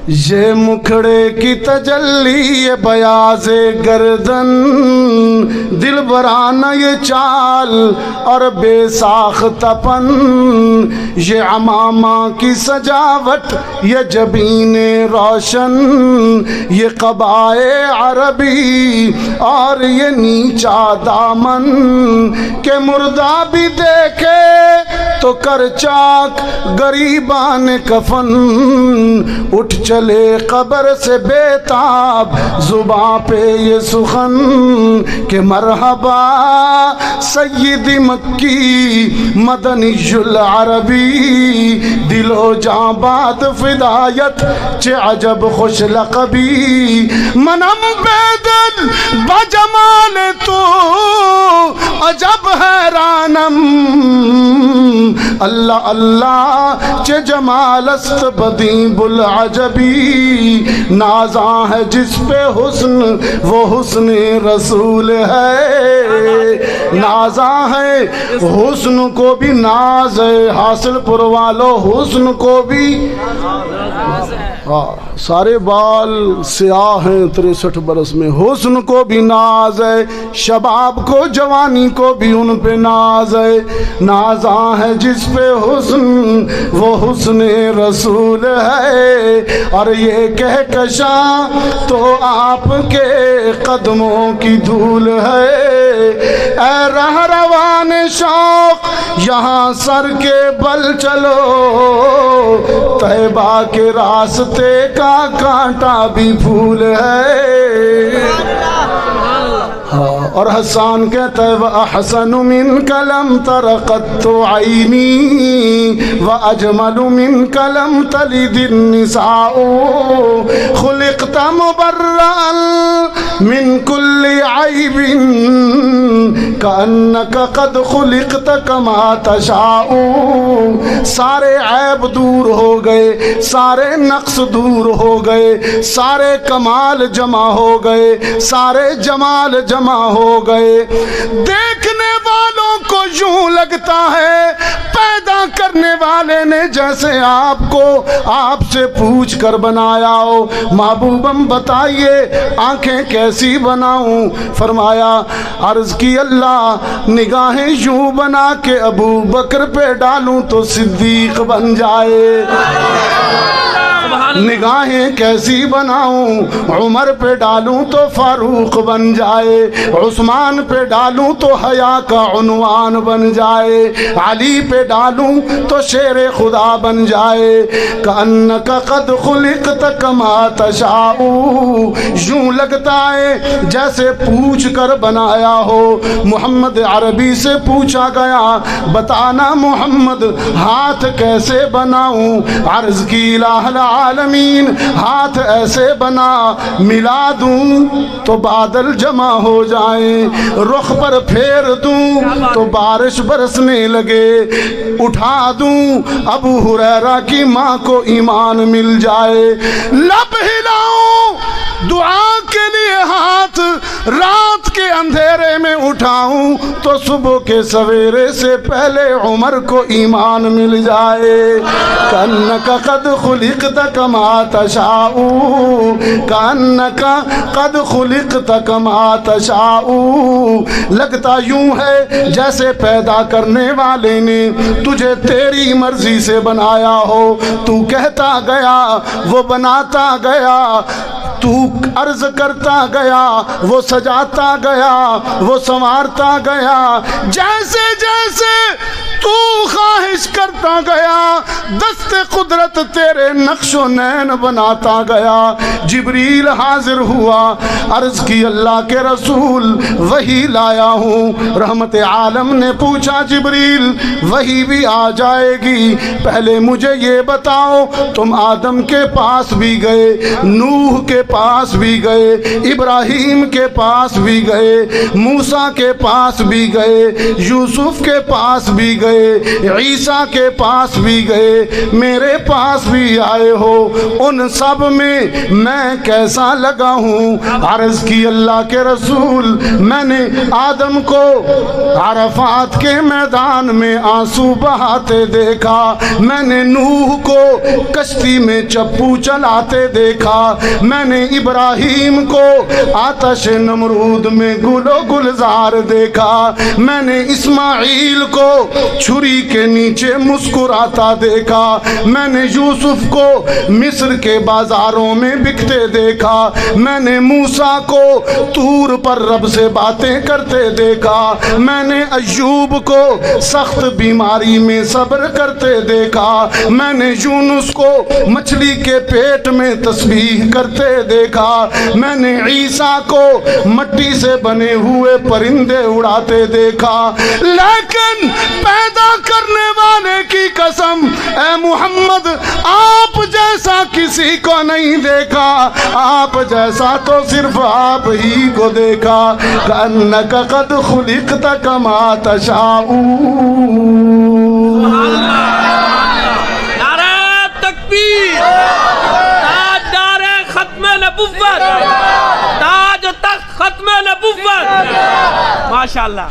یہ مکھڑے کی تجلی یہ بیاض گردن، دل برانہ یہ چال اور بے ساخت پن، یہ عمامہ کی سجاوٹ یہ جبین روشن، یہ قبائے عربی اور یہ نیچا دامن، کہ مردہ بھی دیکھے تو کر چاک غریبان کفن، اٹھ چلے قبر سے بے تاب زباں پہ یہ سخن، کہ مرحبا سید مکی مدنی العربی، دل و جاں باد فدایت چہ عجب خوش لقبی، منم بیدل بجمال تو عجب حیرانم، اللہ اللہ چہ جمال است بدیب العجبی، نازاں ہے جس پہ حسن وہ حسن رسول ہے، نازاں ہے حسن کو بھی ناز ہے، حاصل پر والو حسن کو بھی سارے بال سیاہ ہیں 63 برس میں، حسن کو بھی ناز ہے، شباب کو جوانی کو بھی ان پہ ناز ہے، نازاں ہے جس پہ حسن وہ حسن رسول ہے، اور یہ کہکشاں تو آپ کے قدموں کی دھول ہے، اے رہ روان شوق یہاں سر کے بل چلو، طیبہ کے راستے کا کانٹا بھی پھول ہے، اور حسان کہتا ہے وَأَحْسَنُ مِنْكَ لَمْ تَرَ قَطُّ عَيْنِي وَأَجْمَلُ مِنْكَ لَمْ تَلِدِ النِّسَاءُ خُلِقْتَ مُبَرَّأً مِنْ كُلِّ عَيْبٍ كَأَنَّكَ قَدْ خُلِقْتَ كَمَا تَشَاءُ، سارے عیب دور ہو گئے، سارے نقص دور ہو گئے، سارے کمال جمع ہو گئے، سارے جمال جمع ہو گئے، دیکھنے والوں کو یوں لگتا ہے پیدا کرنے والے نے جیسے آپ کو آپ سے پوچھ کر بنایا ہو، محبوبم بتائیے آنکھیں کیسی بناؤں؟ فرمایا عرض کی اللہ نگاہیں یوں بنا کہ ابو بکر پہ ڈالوں تو صدیق بن جائے، نگاہیں کیسی بناؤں عمر پہ ڈالوں تو فاروق بن جائے، عثمان پہ ڈالوں تو حیا کا عنوان بن جائے، علی پہ ڈالوں تو شیر خدا بن جائے، کأنک قد خلقت کما تشاء، یوں لگتا ہے جیسے پوچھ کر بنایا ہو۔ محمد عربی سے پوچھا گیا بتانا محمد ہاتھ کیسے بناؤں؟ عرض کی الہ العالمین ہاتھ ایسے بنا ملا دوں تو بادل جمع ہو جائیں، رخ پر پھیر دوں تو بارش برسنے لگے، اٹھا دوں ابو ہریرہ کی ماں کو ایمان مل جائے، لب ہلاؤں دعا کے لیے ہاتھ رات کے اندھیرے میں اٹھاؤں تو صبح کے سویرے سے پہلے عمر کو ایمان مل جائے، کأنک قد خلقت کما تشاء، کأنک قد خلقت کما تشاء، لگتا یوں ہے جیسے پیدا کرنے والے نے تجھے تیری مرضی سے بنایا ہو، تو کہتا گیا وہ بناتا گیا، تو عرض کرتا گیا وہ سجاتا گیا وہ سنوارتا گیا، جیسے جیسے تو خواہش کرتا گیا دست قدرت تیرے نقش و نین بناتا گیا۔ جبریل حاضر ہوا، عرض کی اللہ کے رسول وحی لایا ہوں، رحمت عالم نے پوچھا جبریل وحی بھی آ جائے گی، پہلے مجھے یہ بتاؤ تم آدم کے پاس بھی گئے، نوح کے پاس بھی گئے، ابراہیم کے پاس بھی گئے، موسیٰ کے پاس بھی گئے، یوسف کے پاس بھی گئے، گئے، عیسیٰ کے پاس بھی گئے، میرے پاس بھی آئے ہو، ان سب میں میں کیسا لگا ہوں؟ عرض کی اللہ کے رسول، میں نے آدم کو عرفات کے میدان میں آنسو بہاتے دیکھا، میں نے نوح کو کشتی میں چپو چلاتے دیکھا، میں نے ابراہیم کو آتش نمرود میں گل و گلزار دیکھا، میں نے اسماعیل کو چھری کے نیچے مسکراتا دیکھا، میں نے یوسف کو مصر کے بازاروں میں بکتے دیکھا، میں نے موسیٰ کو طور پر رب سے باتیں کرتے دیکھا، میں نے ایوب کو سخت بیماری میں صبر کرتے دیکھا، میں نے یونس کو مچھلی کے پیٹ میں تسبیح کرتے دیکھا، میں نے عیسیٰ کو مٹی سے بنے ہوئے پرندے اڑاتے دیکھا، لیکن پیدا کرنے والے کی قسم اے محمد آپ جیسا کسی کو نہیں دیکھا، آپ جیسا تو صرف آپ ہی کو دیکھا، کأنک قد خلقت کما تشاء۔ نعرہ تکبیر، تاجدار ختم نبوت، تاج و تخت ختم نبوت، ماشاءاللہ۔